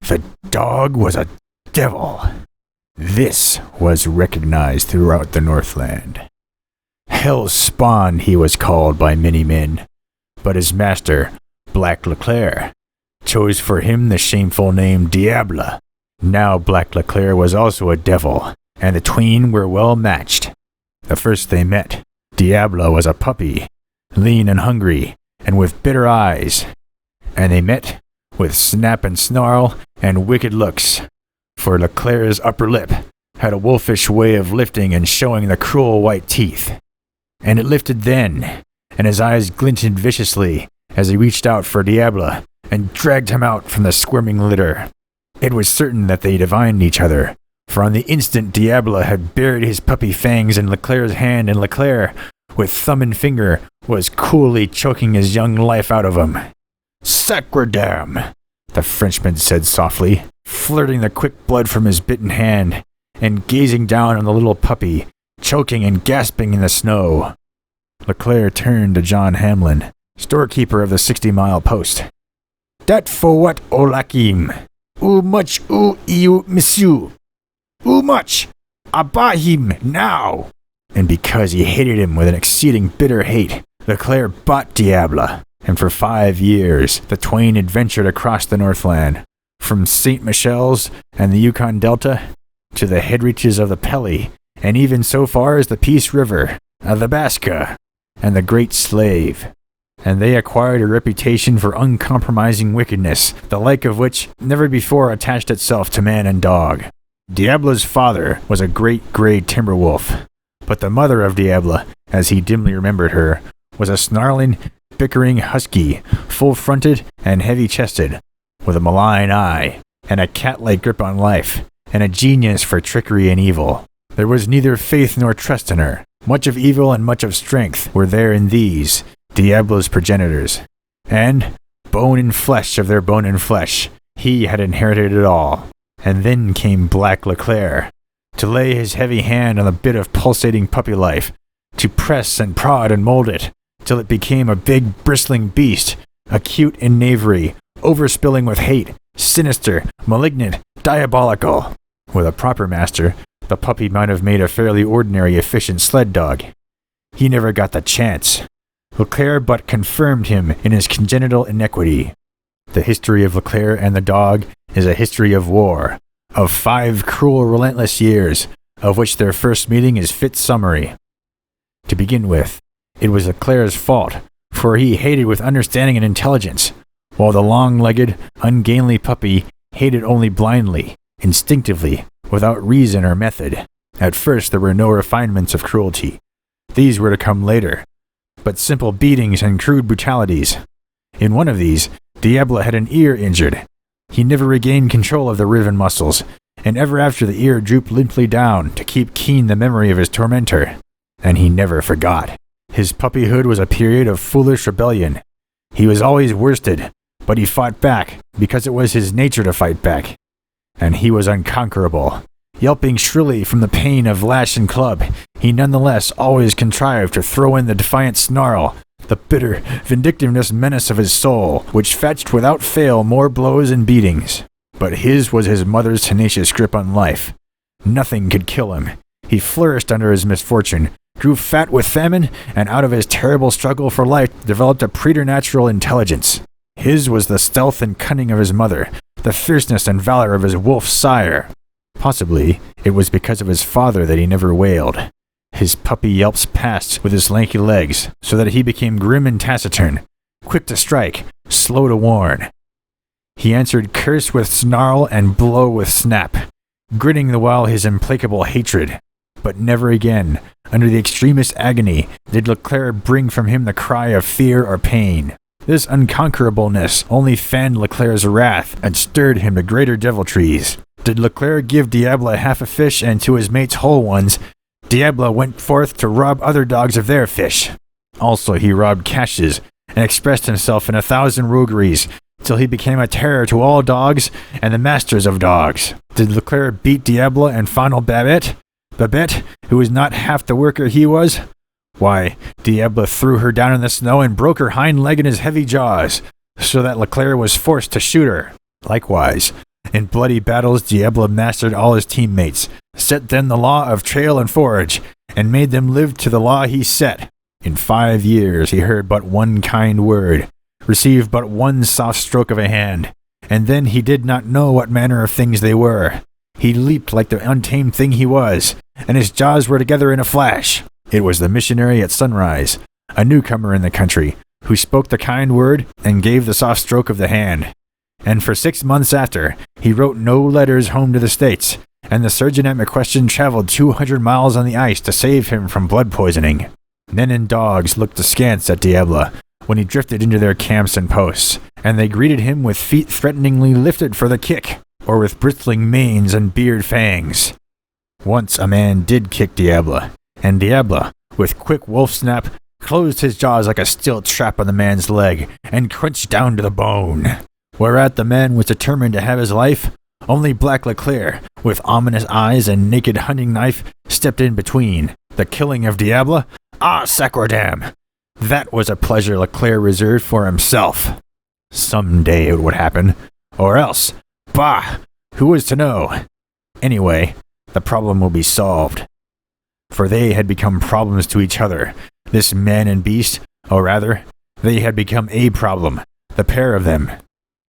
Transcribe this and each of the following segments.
The dog was a devil. This was recognized throughout the Northland. Hell's Spawn he was called by many men, but his master, Black Leclerc, chose for him the shameful name Diable. Now Black Leclerc was also a devil, and the twain were well matched. The first they met, Diable was a puppy, lean and hungry, and with bitter eyes. And they met with snap and snarl and wicked looks, for Leclerc's upper lip had a wolfish way of lifting and showing the cruel white teeth. And it lifted then, and his eyes glinted viciously as he reached out for Diable and dragged him out from the squirming litter. It was certain that they divined each other, for on the instant Diable had buried his puppy fangs in Leclerc's hand, and Leclerc, with thumb and finger, was coolly choking his young life out of him. "Sacredam," the Frenchman said softly, flirting the quick blood from his bitten hand, and gazing down on the little puppy, choking and gasping in the snow. Leclerc turned to John Hamlin, storekeeper of the 60-mile post. "Dat for what, O Lakim? Où much you, monsieur? Où much? Abat him now!" And because he hated him with an exceeding bitter hate, Leclerc bought Diable, and for 5 years the twain adventured across the Northland, from St. Michel's and the Yukon Delta to the head reaches of the Pelly, and even so far as the Peace River, the Baska, and the Great Slave. And they acquired a reputation for uncompromising wickedness, the like of which never before attached itself to man and dog. Diable's father was a great grey timber wolf, but the mother of Diable, as he dimly remembered her, was a snarling, bickering husky, full-fronted and heavy-chested, with a malign eye, and a cat-like grip on life, and a genius for trickery and evil. There was neither faith nor trust in her. Much of evil and much of strength were there in these, Diable's progenitors, and, bone and flesh of their bone and flesh, he had inherited it all. And then came Black Leclerc, to lay his heavy hand on the bit of pulsating puppy life, to press and prod and mold it, till it became a big bristling beast, acute in knavery, overspilling with hate, sinister, malignant, diabolical. With a proper master, the puppy might have made a fairly ordinary efficient sled dog. He never got the chance. Leclerc but confirmed him in his congenital iniquity. The history of Leclerc and the dog is a history of war, of 5 cruel, relentless years, of which their first meeting is fit summary. To begin with, it was Leclerc's fault, for he hated with understanding and intelligence, while the long-legged, ungainly puppy hated only blindly, instinctively, without reason or method. At first there were no refinements of cruelty. These were to come later, but simple beatings and crude brutalities. In one of these, Diable had an ear injured. He never regained control of the riven muscles, and ever after the ear drooped limply down to keep keen the memory of his tormentor. And he never forgot. His puppyhood was a period of foolish rebellion. He was always worsted, but he fought back, because it was his nature to fight back. And he was unconquerable. Yelping shrilly from the pain of lash and club, he nonetheless always contrived to throw in the defiant snarl, the bitter vindictiveness menace of his soul, which fetched without fail more blows and beatings. But his was his mother's tenacious grip on life. Nothing could kill him. He flourished under his misfortune, grew fat with famine, and out of his terrible struggle for life developed a preternatural intelligence. His was the stealth and cunning of his mother, the fierceness and valor of his wolf sire. Possibly, it was because of his father that he never wailed. His puppy yelps passed with his lanky legs, so that he became grim and taciturn, quick to strike, slow to warn. He answered curse with snarl and blow with snap, grinning the while his implacable hatred. But never again, under the extremest agony, did Leclerc bring from him the cry of fear or pain. This unconquerableness only fanned Leclerc's wrath and stirred him to greater deviltries. Did Leclerc give Diable half a fish and to his mates whole ones, Diable went forth to rob other dogs of their fish. Also he robbed caches and expressed himself in 1,000 rogueries, till he became a terror to all dogs and the masters of dogs. Did Leclerc beat Diable and fondle Babette? Babette, who was not half the worker he was? Why, Diable threw her down in the snow and broke her hind leg in his heavy jaws, so that Leclerc was forced to shoot her. Likewise, In bloody battles, Diable mastered all his teammates, set them the law of trail and forage, and made them live to the law he set. In 5 years he heard but one kind word, received but one soft stroke of a hand, and then he did not know what manner of things they were. He leaped like the untamed thing he was, and his jaws were together in a flash. It was the missionary at sunrise, a newcomer in the country, who spoke the kind word and gave the soft stroke of the hand. And for 6 months after, he wrote no letters home to the States, and the surgeon at McQuestion traveled 200 miles on the ice to save him from blood poisoning. Men and dogs looked askance at Diable when he drifted into their camps and posts, and they greeted him with feet threateningly lifted for the kick, or with bristling manes and beard fangs. Once a man did kick Diable, and Diable, with quick wolf snap, closed his jaws like a steel trap on the man's leg, and crunched down to the bone. Whereat the man was determined to have his life, only Black Leclerc, with ominous eyes and naked hunting knife, stepped in between. The killing of Diable? Ah, sacrodam! That was a pleasure Leclerc reserved for himself. Some day it would happen. Or else, bah! Who was to know? Anyway, the problem will be solved. For they had become problems to each other, this man and beast, or rather, they had become a problem, the pair of them.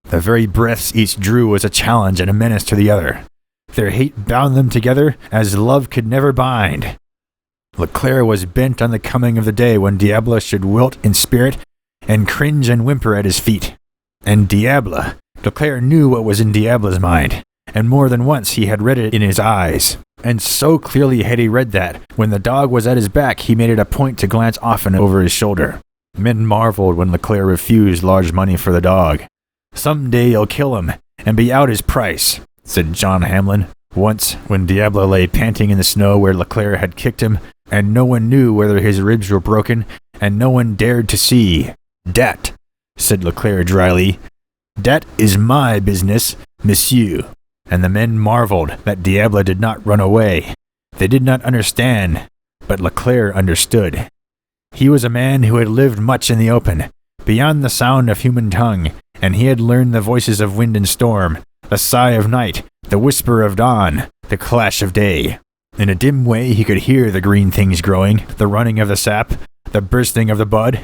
The very breaths each drew was a challenge and a menace to the other. Their hate bound them together as love could never bind. Leclerc was bent on the coming of the day when Diable should wilt in spirit and cringe and whimper at his feet. And Diable, Leclerc knew what was in Diable's mind, and more than once he had read it in his eyes. And so clearly had he read that, when the dog was at his back, he made it a point to glance often over his shoulder. Men marveled when Leclerc refused large money for the dog. "Some day you'll kill him, and be out his price," said John Hamlin, once when Diable lay panting in the snow where Leclerc had kicked him, and no one knew whether his ribs were broken, and no one dared to see. "Dat," said Leclerc dryly, "dat is my business, monsieur." And the men marveled that Diable did not run away. They did not understand, but Leclerc understood. He was a man who had lived much in the open, beyond the sound of human tongue, and he had learned the voices of wind and storm, the sigh of night, the whisper of dawn, the clash of day. In a dim way he could hear the green things growing, the running of the sap, the bursting of the bud.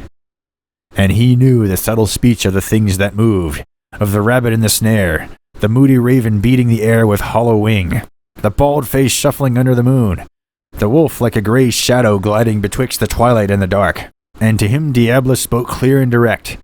And he knew the subtle speech of the things that moved, of the rabbit in the snare, the moody raven beating the air with hollow wing, the bald face shuffling under the moon, the wolf like a grey shadow gliding betwixt the twilight and the dark. And to him Diable spoke clear and direct.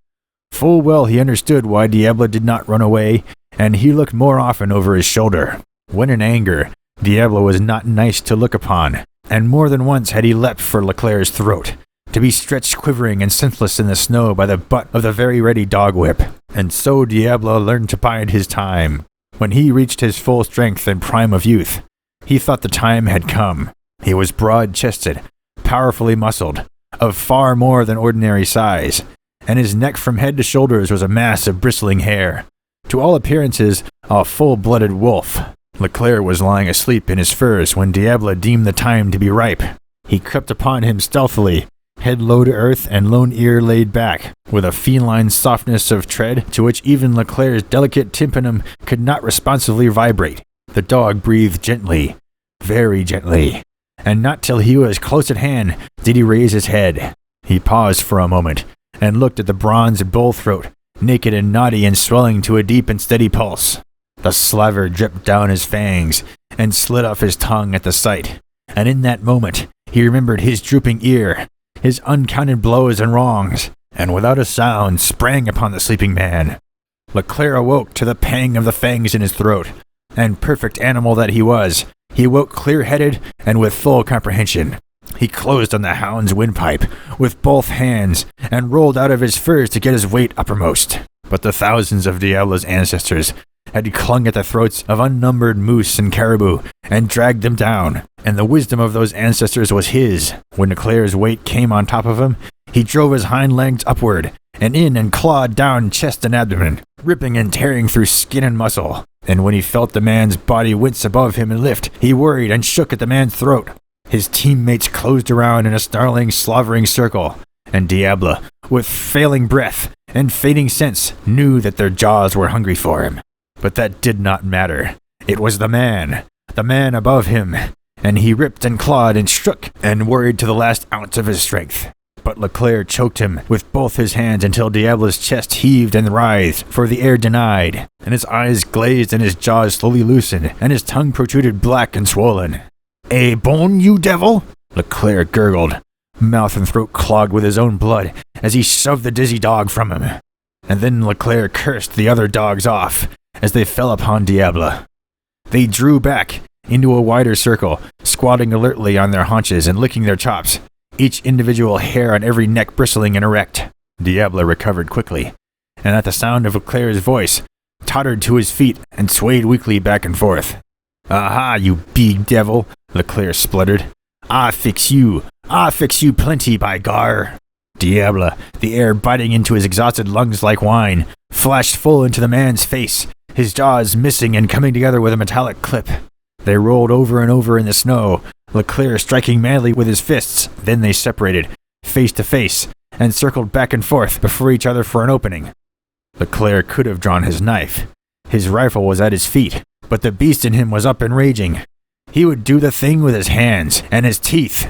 Full well he understood why Diable did not run away, and he looked more often over his shoulder. When in anger, Diable was not nice to look upon, and more than once had he leapt for Leclerc's throat, to be stretched quivering and senseless in the snow by the butt of the very ready dog whip. And so Diable learned to bide his time. When he reached his full strength and prime of youth, he thought the time had come. He was broad-chested, powerfully muscled, of far more than ordinary size, and his neck from head to shoulders was a mass of bristling hair. To all appearances, a full-blooded wolf. Leclerc was lying asleep in his furs when Diable deemed the time to be ripe. He crept upon him stealthily, head low to earth and lone ear laid back, with a feline softness of tread to which even Leclerc's delicate tympanum could not responsively vibrate. The dog breathed gently, very gently, and not till he was close at hand did he raise his head. He paused for a moment, and looked at the bronze bull throat, naked and knotty and swelling to a deep and steady pulse. The slaver dripped down his fangs, and slid off his tongue at the sight, and in that moment he remembered his drooping ear, his uncounted blows and wrongs, and without a sound sprang upon the sleeping man. Leclerc awoke to the pang of the fangs in his throat, and perfect animal that he was, he woke clear-headed and with full comprehension. He closed on the hound's windpipe with both hands, and rolled out of his furs to get his weight uppermost. But the thousands of Diable's ancestors had clung at the throats of unnumbered moose and caribou, and dragged them down, and the wisdom of those ancestors was his. When Leclerc's weight came on top of him, he drove his hind legs upward, and in and clawed down chest and abdomen, ripping and tearing through skin and muscle. And when he felt the man's body wince above him and lift, he worried and shook at the man's throat. His teammates closed around in a snarling, slavering circle, and Diable, with failing breath and fading sense, knew that their jaws were hungry for him. But that did not matter. It was the man above him, and he ripped and clawed and shook and worried to the last ounce of his strength. But Leclerc choked him with both his hands until Diable's chest heaved and writhed, for the air denied, and his eyes glazed and his jaws slowly loosened, and his tongue protruded black and swollen. "A bone, you devil?" Leclerc gurgled, mouth and throat clogged with his own blood, as he shoved the dizzy dog from him. And then Leclerc cursed the other dogs off, as they fell upon Diable. They drew back into a wider circle, squatting alertly on their haunches and licking their chops, each individual hair on every neck bristling and erect. Diable recovered quickly, and at the sound of Leclerc's voice, tottered to his feet and swayed weakly back and forth. "Aha, you big devil," Leclerc spluttered. "I fix you plenty, by gar." Diable, the air biting into his exhausted lungs like wine, flashed full into the man's face, his jaws missing and coming together with a metallic clip. They rolled over and over in the snow, Leclerc striking madly with his fists. Then they separated, face to face, and circled back and forth before each other for an opening. Leclerc could have drawn his knife. His rifle was at his feet, but the beast in him was up and raging. He would do the thing with his hands and his teeth.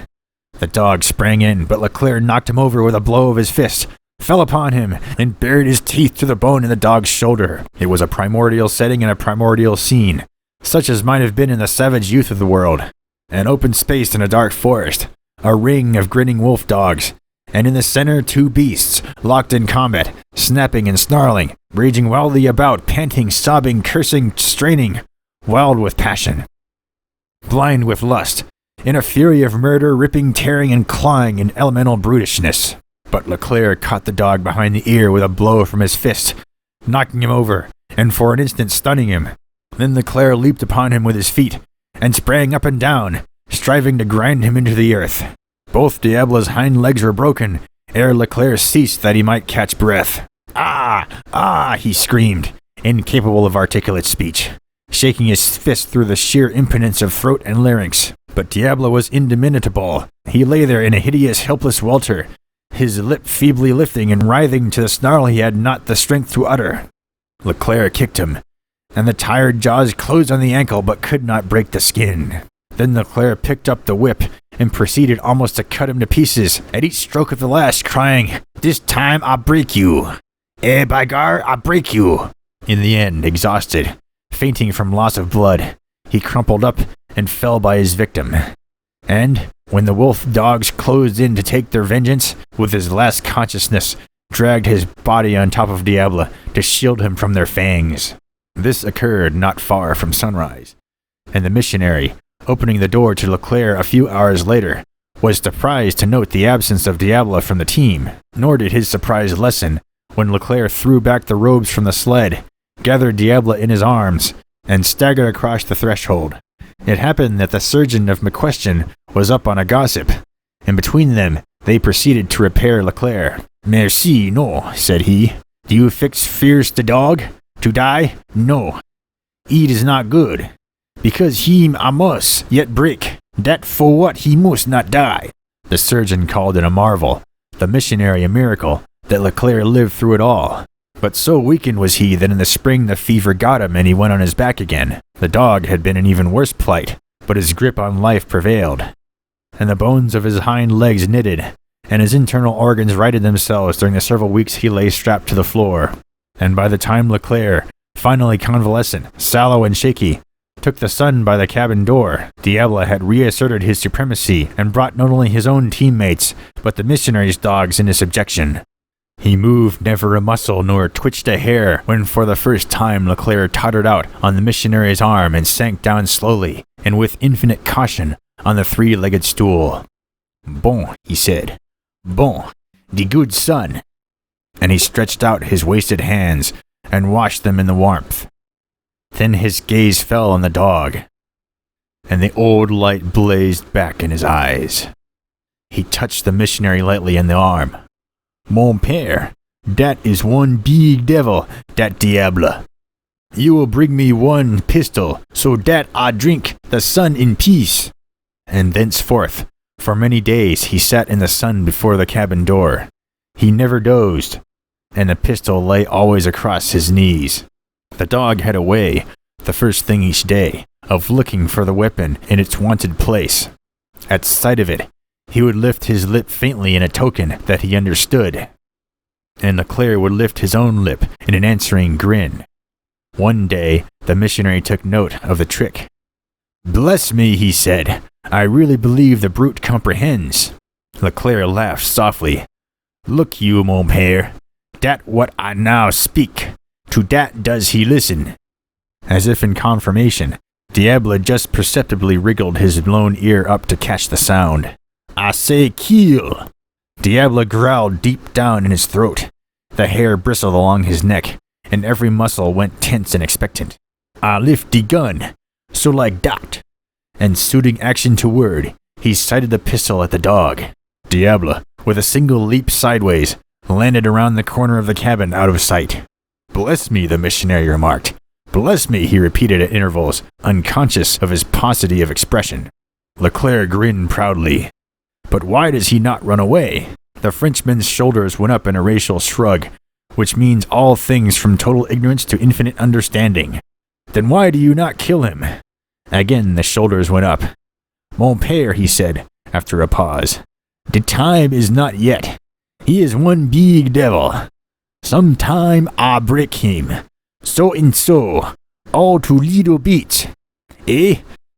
The dog sprang in, but Leclerc knocked him over with a blow of his fist, fell upon him, and buried his teeth to the bone in the dog's shoulder. It was a primordial setting and a primordial scene, such as might have been in the savage youth of the world. An open space in a dark forest, a ring of grinning wolf dogs, and in the center 2 beasts, locked in combat, snapping and snarling, raging wildly about, panting, sobbing, cursing, straining, wild with passion, blind with lust, in a fury of murder, ripping, tearing, and clawing in elemental brutishness. But Leclerc caught the dog behind the ear with a blow from his fist, knocking him over, and for an instant stunning him. Then Leclerc leaped upon him with his feet, and sprang up and down, striving to grind him into the earth. Both Diable's hind legs were broken, ere Leclerc ceased that he might catch breath. "Ah! Ah!" he screamed, incapable of articulate speech, shaking his fist through the sheer impotence of throat and larynx. But Diable was indomitable. He lay there in a hideous, helpless welter, his lip feebly lifting and writhing to the snarl he had not the strength to utter. Leclerc kicked him, and the tired jaws closed on the ankle but could not break the skin. Then Leclerc picked up the whip and proceeded almost to cut him to pieces, at each stroke of the lash crying, "This time I'll break you! By gar, I'll break you!" In the end, exhausted, fainting from loss of blood, he crumpled up and fell by his victim. And, when the wolf dogs closed in to take their vengeance, with his last consciousness, dragged his body on top of Diable to shield him from their fangs. This occurred not far from sunrise, and the missionary, opening the door to Leclerc a few hours later, was surprised to note the absence of Diable from the team. Nor did his surprise lessen when Leclerc threw back the robes from the sled, gathered Diable in his arms, and staggered across the threshold. It happened that the surgeon of McQuestion was up on a gossip, and between them they proceeded to repair Leclerc. "Merci, no," said he. "Do you fix fears the dog? To die? No. It is not good. Because him I must yet break. That for what he must not die." The surgeon called it a marvel, the missionary a miracle, that Leclerc lived through it all. But so weakened was he that in the spring the fever got him and he went on his back again. The dog had been in even worse plight, but his grip on life prevailed, and the bones of his hind legs knitted, and his internal organs righted themselves during the several weeks he lay strapped to the floor. And by the time Leclerc, finally convalescent, sallow and shaky, took the sun by the cabin door, Diable had reasserted his supremacy and brought not only his own teammates, but the missionary's dogs into subjection. He moved never a muscle nor twitched a hair when for the first time Leclerc tottered out on the missionary's arm and sank down slowly and with infinite caution on the 3-legged stool. "Bon," he said. "Bon, the good son." And he stretched out his wasted hands and washed them in the warmth. Then his gaze fell on the dog, and the old light blazed back in his eyes. He touched the missionary lightly in the arm. "Mon père, dat is one big devil, dat Diable. You will bring me one pistol, so dat I drink the sun in peace." And thenceforth, for many days he sat in the sun before the cabin door. He never dozed, and the pistol lay always across his knees. The dog had a way, the first thing each day, of looking for the weapon in its wanted place. At sight of it, he would lift his lip faintly in a token that he understood, and Leclerc would lift his own lip in an answering grin. One day, the missionary took note of the trick. "Bless me," he said, "I really believe the brute comprehends." Leclerc laughed softly. "Look you, mon père, dat what I now speak, to dat does he listen." As if in confirmation, Diable just perceptibly wriggled his lone ear up to catch the sound. "I say kill." Diable growled deep down in his throat. The hair bristled along his neck, and every muscle went tense and expectant. "I lift the gun, so like dat." And suiting action to word, he sighted the pistol at the dog. Diable, with a single leap sideways, landed around the corner of the cabin out of sight. "Bless me," the missionary remarked. "Bless me," he repeated at intervals, unconscious of his paucity of expression. Leclerc grinned proudly. But why does he not run away? The Frenchman's shoulders went up in a racial shrug, which means all things from total ignorance to infinite understanding. "Then why do you not kill him?" Again the shoulders went up. "Mon père," he said, after a pause, "the time is not yet. He is one big devil. Some time I break him. So and so, all to little bit.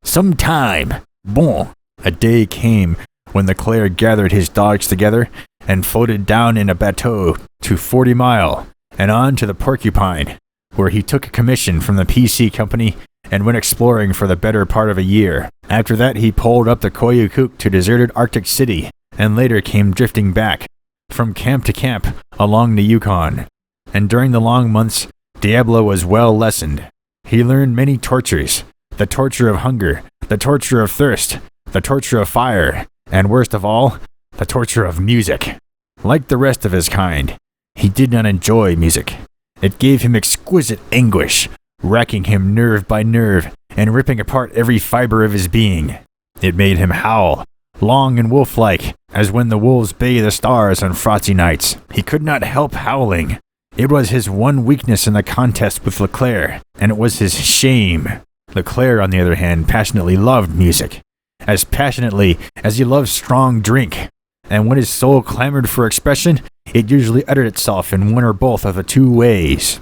Some time. Bon." A day came when Leclerc gathered his dogs together and floated down in a bateau to 40 Mile and on to the Porcupine, where he took a commission from the PC Company and went exploring for the better part of a year. After that he poled up the Koyukuk to deserted Arctic City, and later came drifting back, from camp to camp, along the Yukon. And during the long months, Diable was well lessoned. He learned many tortures: the torture of hunger, the torture of thirst, the torture of fire, and worst of all, the torture of music. Like the rest of his kind, he did not enjoy music. It gave him exquisite anguish, racking him nerve by nerve and ripping apart every fiber of his being. It made him howl, long and wolf-like, as when the wolves bay the stars on frosty nights. He could not help howling. It was his one weakness in the contest with Leclerc, and it was his shame. Leclerc, on the other hand, passionately loved music, as passionately as he loved strong drink, and when his soul clamored for expression, it usually uttered itself in one or both of the two ways.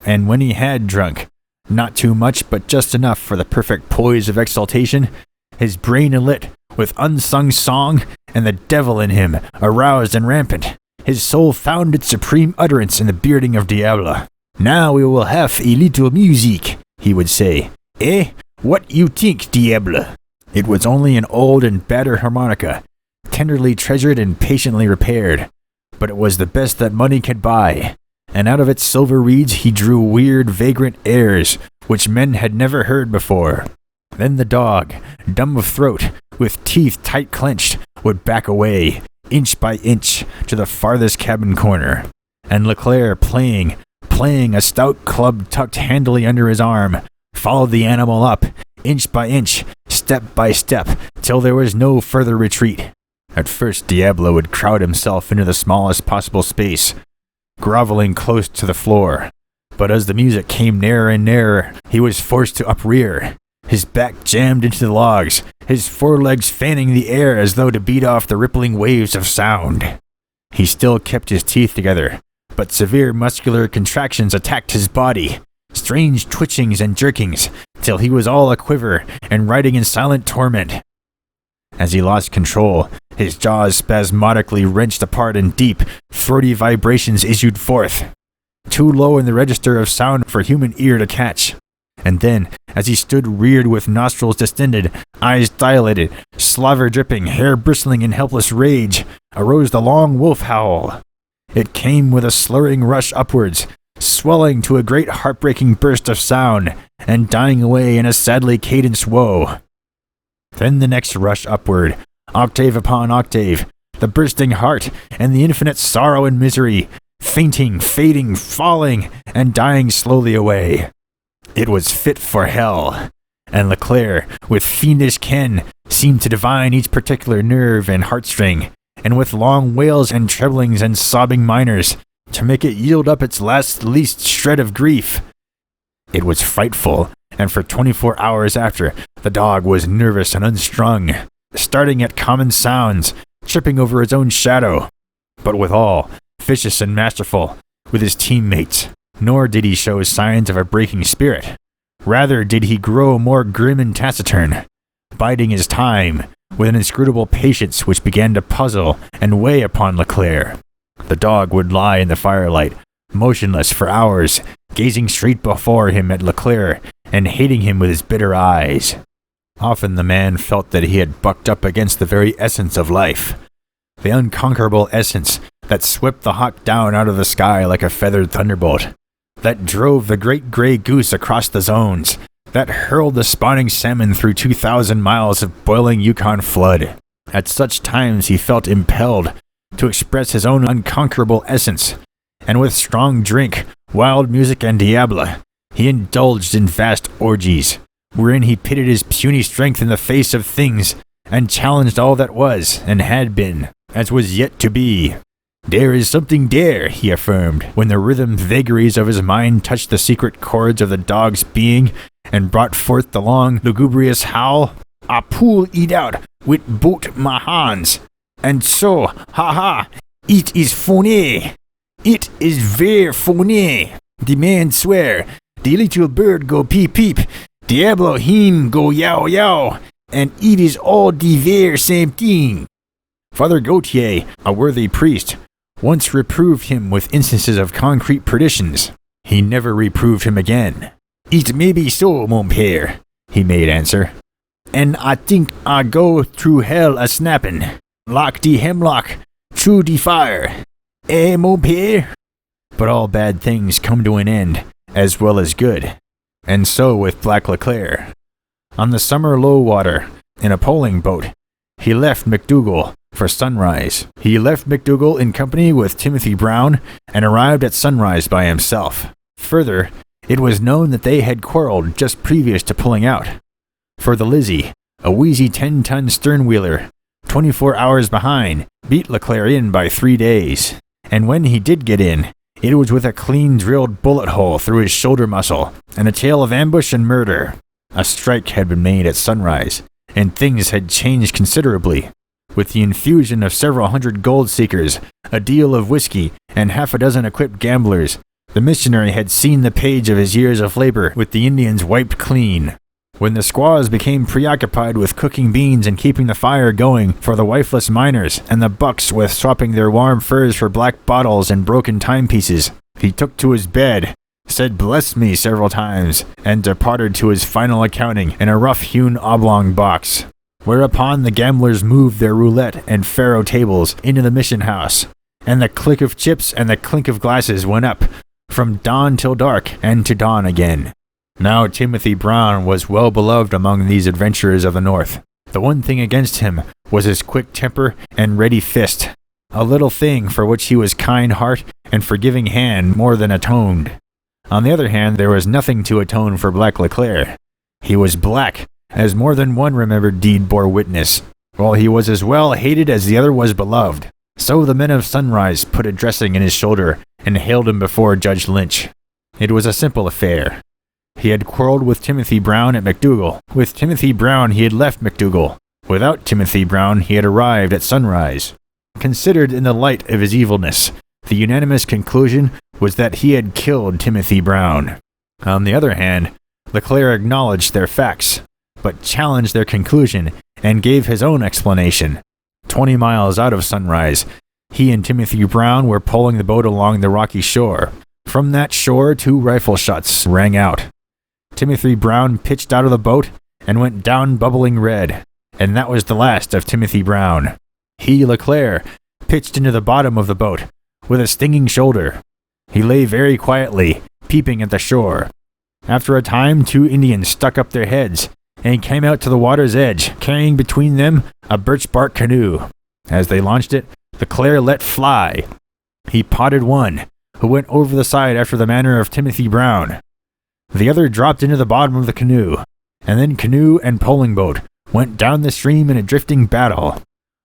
And when he had drunk, not too much but just enough for the perfect poise of exaltation, his brain alit with unsung song, and the devil in him aroused and rampant, his soul found its supreme utterance in the bearding of Diable. "Now we will have a little music," he would say. What you think, Diable?" It was only an old and battered harmonica, tenderly treasured and patiently repaired, but it was the best that money could buy, and out of its silver reeds he drew weird, vagrant airs which men had never heard before. Then the dog, dumb of throat, with teeth tight clenched, would back away, inch by inch, to the farthest cabin corner, and Leclerc, playing a stout club tucked handily under his arm, followed the animal up, inch by inch, step by step, till there was no further retreat. At first Diable would crowd himself into the smallest possible space, groveling close to the floor, but as the music came nearer and nearer, he was forced to uprear, his back jammed into the logs, his forelegs fanning the air as though to beat off the rippling waves of sound. He still kept his teeth together, but severe muscular contractions attacked his body, strange twitchings and jerkings, till he was all a-quiver and writhing in silent torment. As he lost control, his jaws spasmodically wrenched apart and deep, throaty vibrations issued forth, too low in the register of sound for human ear to catch. And then, as he stood reared with nostrils distended, eyes dilated, slaver dripping, hair bristling in helpless rage, arose the long wolf howl. It came with a slurring rush upwards, swelling to a great heartbreaking burst of sound, and dying away in a sadly cadenced woe. Then the next rush upward, octave upon octave, the bursting heart, and the infinite sorrow and misery, fainting, fading, falling, and dying slowly away. It was fit for hell, and Leclerc, with fiendish ken, seemed to divine each particular nerve and heartstring, and with long wails and treblings and sobbing minors, to make it yield up its last least shred of grief. It was frightful, and for 24 hours after, the dog was nervous and unstrung, starting at common sounds, tripping over his own shadow, but withal vicious and masterful with his teammates. Nor did he show signs of a breaking spirit. Rather did he grow more grim and taciturn, biding his time with an inscrutable patience which began to puzzle and weigh upon Leclerc. The dog would lie in the firelight, motionless for hours, gazing straight before him at Leclerc and hating him with his bitter eyes. Often the man felt that he had bucked up against the very essence of life, the unconquerable essence that swept the hawk down out of the sky like a feathered thunderbolt, that drove the great gray goose across the zones, that hurled the spawning salmon through 2,000 miles of boiling Yukon flood. At such times he felt impelled to express his own unconquerable essence, and with strong drink, wild music, and Diable, he indulged in vast orgies, wherein he pitted his puny strength in the face of things, and challenged all that was, and had been, as was yet to be. "There is something there," he affirmed, when the rhythm vagaries of his mind touched the secret chords of the dog's being, and brought forth the long, lugubrious howl. "I pull it out with both my hands, and so, ha, it is funny. It is very funny. The man swear, the little bird go peep peep, Diablo him go yow yow, and it is all the very same thing." Father Gautier, a worthy priest, once reproved him with instances of concrete perditions. He never reproved him again. "It may be so, mon père," he made answer, "and I think I go through hell a snapping, like the hemlock through the fire. Eh, mon père?" But all bad things come to an end, as well as good. And so with Black Leclerc. On the summer low water, in a poling boat, he left McDougall for Sunrise. He left McDougall in company with Timothy Brown and arrived at Sunrise by himself. Further, it was known that they had quarreled just previous to pulling out. For the Lizzie, a wheezy 10-ton stern-wheeler, 24 hours behind, beat Leclerc in by 3 days. And when he did get in, it was with a clean drilled bullet hole through his shoulder muscle, and a tale of ambush and murder. A strike had been made at Sunrise, and things had changed considerably. With the infusion of several hundred gold seekers, a deal of whiskey, and half a dozen equipped gamblers, the missionary had seen the page of his years of labor with the Indians wiped clean. When the squaws became preoccupied with cooking beans and keeping the fire going for the wifeless miners, and the bucks with swapping their warm furs for black bottles and broken timepieces, he took to his bed, said "bless me" several times, and departed to his final accounting in a rough-hewn oblong box. Whereupon the gamblers moved their roulette and faro tables into the mission house, and the click of chips and the clink of glasses went up, from dawn till dark, and to dawn again. Now Timothy Brown was well beloved among these adventurers of the North. The one thing against him was his quick temper and ready fist, a little thing for which he was kind heart and forgiving hand more than atoned. On the other hand, there was nothing to atone for Black Leclerc. He was black, as more than one remembered deed bore witness, while he was as well hated as the other was beloved. So the men of Sunrise put a dressing in his shoulder and haled him before Judge Lynch. It was a simple affair. He had quarreled with Timothy Brown at McDougall. With Timothy Brown he had left McDougall. Without Timothy Brown he had arrived at Sunrise. Considered in the light of his evilness, the unanimous conclusion was that he had killed Timothy Brown. On the other hand, Leclerc acknowledged their facts, but challenged their conclusion and gave his own explanation. 20 miles out of Sunrise, he and Timothy Brown were poling the boat along the rocky shore. From that shore 2 rifle shots rang out. Timothy Brown pitched out of the boat and went down bubbling red, and that was the last of Timothy Brown. He, Leclerc, pitched into the bottom of the boat with a stinging shoulder. He lay very quietly, peeping at the shore. After a time 2 Indians stuck up their heads and came out to the water's edge, carrying between them a birch bark canoe. As they launched it, Leclerc let fly. He potted one, who went over the side after the manner of Timothy Brown. The other dropped into the bottom of the canoe, and then canoe and poling boat went down the stream in a drifting battle.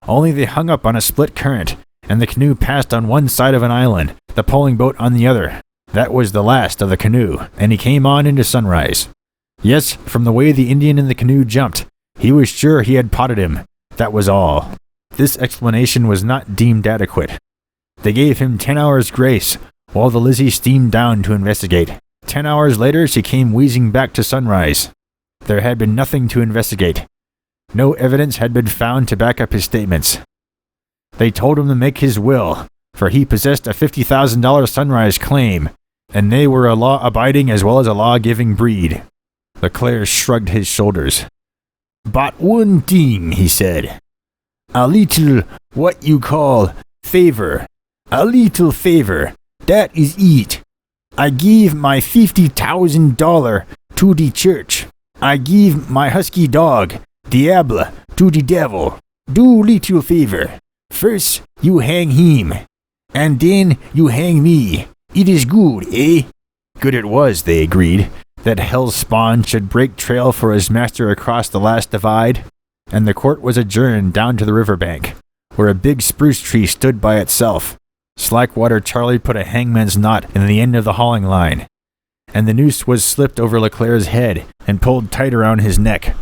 Only they hung up on a split current, and the canoe passed on one side of an island, the poling boat on the other. That was the last of the canoe, and he came on into Sunrise. Yes, from the way the Indian in the canoe jumped, he was sure he had potted him. That was all. This explanation was not deemed adequate. They gave him 10 hours grace, while the Lizzie steamed down to investigate. 10 hours later, she came wheezing back to Sunrise. There had been nothing to investigate. No evidence had been found to back up his statements. They told him to make his will, for he possessed a $50,000 Sunrise claim, and they were a law-abiding as well as a law-giving breed. Leclerc shrugged his shoulders. "But one thing," he said. "A little, what you call, favor. A little favor. That is it. I give my $50,000 to the church. I give my husky dog, Diable, to the devil. Do little favor. First, you hang him, and then you hang me. It is good, eh?" Good it was, they agreed, that Hell's Spawn should break trail for his master across the last divide, and the court was adjourned down to the riverbank, where a big spruce tree stood by itself. Slackwater Charlie put a hangman's knot in the end of the hauling line, and the noose was slipped over Leclerc's head and pulled tight around his neck.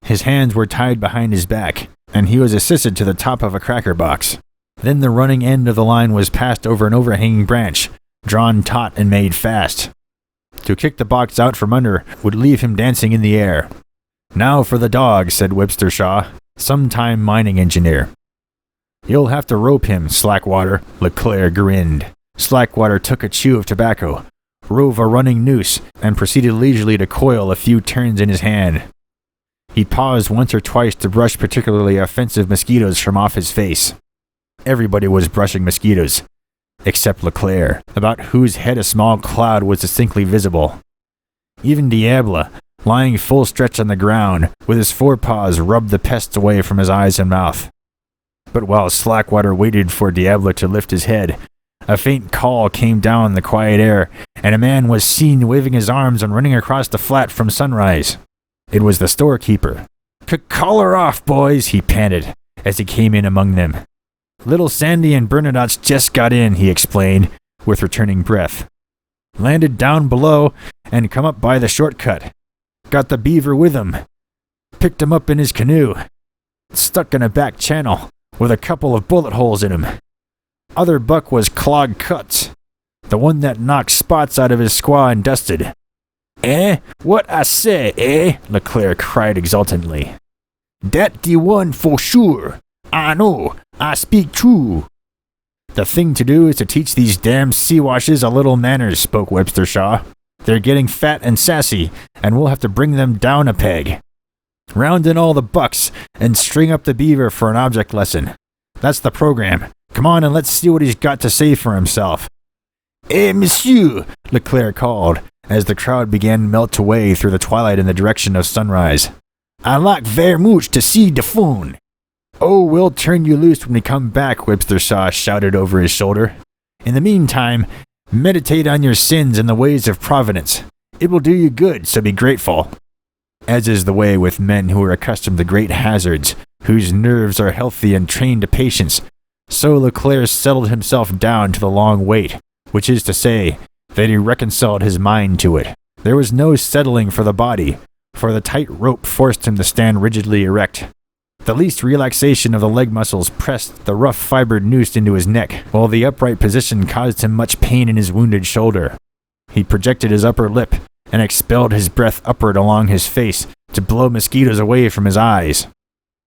His hands were tied behind his back, and he was assisted to the top of a cracker box. Then the running end of the line was passed over an overhanging branch, drawn taut and made fast. To kick the box out from under would leave him dancing in the air. "Now for the dog," said Webster Shaw, sometime mining engineer. "You'll have to rope him, Slackwater," Leclerc grinned. Slackwater took a chew of tobacco, rove a running noose, and proceeded leisurely to coil a few turns in his hand. He paused once or twice to brush particularly offensive mosquitoes from off his face. Everybody was brushing mosquitoes, except Leclerc, about whose head a small cloud was distinctly visible. Even Diable, lying full stretch on the ground, with his forepaws rubbed the pests away from his eyes and mouth. But while Slackwater waited for Diable to lift his head, a faint call came down the quiet air, and a man was seen waving his arms and running across the flat from Sunrise. It was the storekeeper. "Collar off, boys," he panted, as he came in among them. "Little Sandy and Bernadotte's just got in," he explained, with returning breath. "Landed down below and come up by the shortcut. Got the beaver with him. Picked him up in his canoe. Stuck in a back channel, with a couple of bullet holes in him. Other buck was Clog Cuts, the one that knocked spots out of his squaw and dusted." "Eh? What I say, eh?" Leclerc cried exultantly. "Dat the one for sure. I know. I speak true." "The thing to do is to teach these damned Siwashes a little manners," spoke Webster Shaw. "They're getting fat and sassy, and we'll have to bring them down a peg. Round in all the bucks, and string up the beaver for an object lesson. That's the program. Come on and let's see what he's got to say for himself." "Eh, monsieur," Leclerc called, as the crowd began to melt away through the twilight in the direction of Sunrise. "I like very much to see the fun." "Oh, we'll turn you loose when we come back," Webster Shaw shouted over his shoulder. "In the meantime, meditate on your sins and the ways of Providence. It will do you good, so be grateful." As is the way with men who are accustomed to great hazards, whose nerves are healthy and trained to patience, so Leclerc settled himself down to the long wait, which is to say, that he reconciled his mind to it. There was no settling for the body, for the tight rope forced him to stand rigidly erect. The least relaxation of the leg muscles pressed the rough-fibered noose into his neck, while the upright position caused him much pain in his wounded shoulder. He projected his upper lip and expelled his breath upward along his face to blow mosquitoes away from his eyes.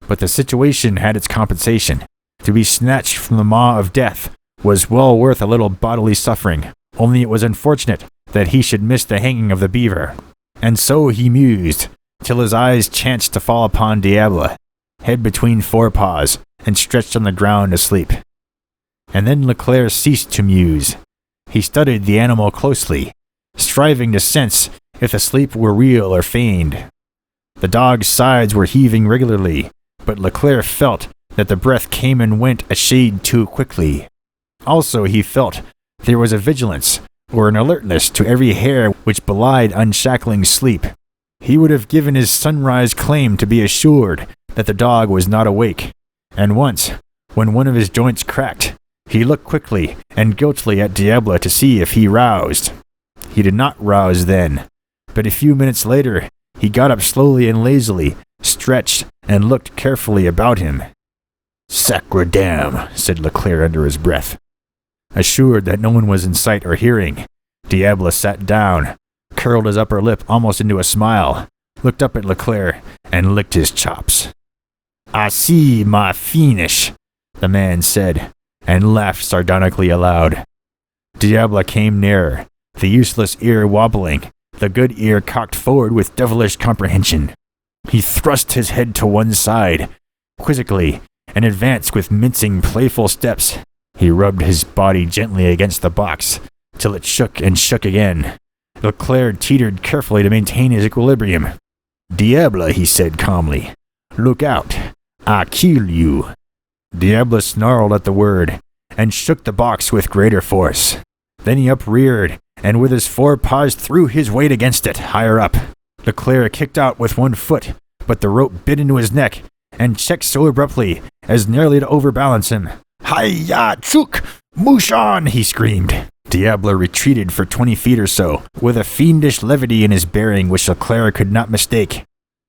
But the situation had its compensation. To be snatched from the maw of death was well worth a little bodily suffering, only it was unfortunate that he should miss the hanging of the beaver. And so he mused, till his eyes chanced to fall upon Diable, head between forepaws, and stretched on the ground asleep. And then Leclerc ceased to muse. He studied the animal closely, striving to sense if the sleep were real or feigned. The dog's sides were heaving regularly, but Leclerc felt that the breath came and went a shade too quickly. Also he felt there was a vigilance, or an alertness to every hair which belied unshackling sleep. He would have given his Sunrise claim to be assured that the dog was not awake, and once, when one of his joints cracked, He looked quickly and guiltily at Diable to see if he roused. He did not rouse then, but a few minutes later, he got up slowly and lazily, stretched, and looked carefully about him. "Sacredam," said Leclerc under his breath. Assured that no one was in sight or hearing, Diable sat down, curled his upper lip almost into a smile, looked up at Leclerc, and licked his chops. "I see my finish," the man said, and laughed sardonically aloud. Diable came nearer, the useless ear wobbling, the good ear cocked forward with devilish comprehension. He thrust his head to one side, quizzically, and advanced with mincing, playful steps. He rubbed his body gently against the box, till it shook and shook again. Leclerc teetered carefully to maintain his equilibrium. "Diable," he said calmly, "look out. I kill you." Diable snarled at the word, and shook the box with greater force. Then he upreared, and with his forepaws threw his weight against it, higher up. Leclerc kicked out with one foot, but the rope bit into his neck, and checked so abruptly as nearly to overbalance him. "Hi-ya, chuk! Moosh on!" he screamed. Diable retreated for 20 feet or so, with a fiendish levity in his bearing which Leclerc could not mistake.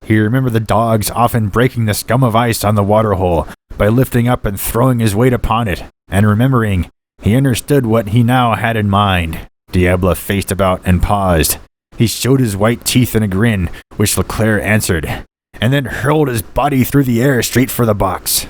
He remembered the dogs often breaking the scum of ice on the waterhole by lifting up and throwing his weight upon it, and remembering, he understood what he now had in mind. Diable faced about and paused. He showed his white teeth in a grin, which Leclerc answered, and then hurled his body through the air straight for the box.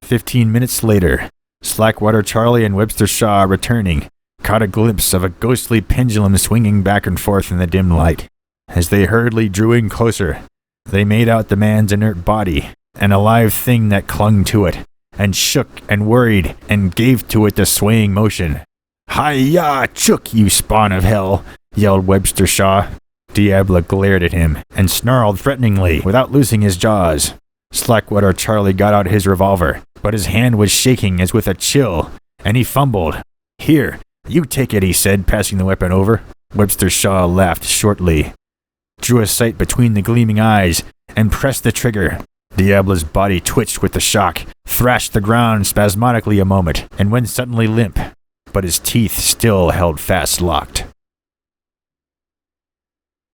15 minutes later, Slackwater Charlie and Webster Shaw, returning, caught a glimpse of a ghostly pendulum swinging back and forth in the dim light. As they hurriedly drew in closer, they made out the man's inert body, an alive thing that clung to it, and shook and worried and gave to it the swaying motion. "Hi-ya, chook, you spawn of hell!" yelled Webster Shaw. Diable glared at him and snarled threateningly without loosing his jaws. Slackwater Charlie got out his revolver, but his hand was shaking as with a chill, and he fumbled. "Here, you take it," he said, passing the weapon over. Webster Shaw laughed shortly, drew a sight between the gleaming eyes, and pressed the trigger. Diable's body twitched with the shock, thrashed the ground spasmodically a moment, and went suddenly limp, but his teeth still held fast locked.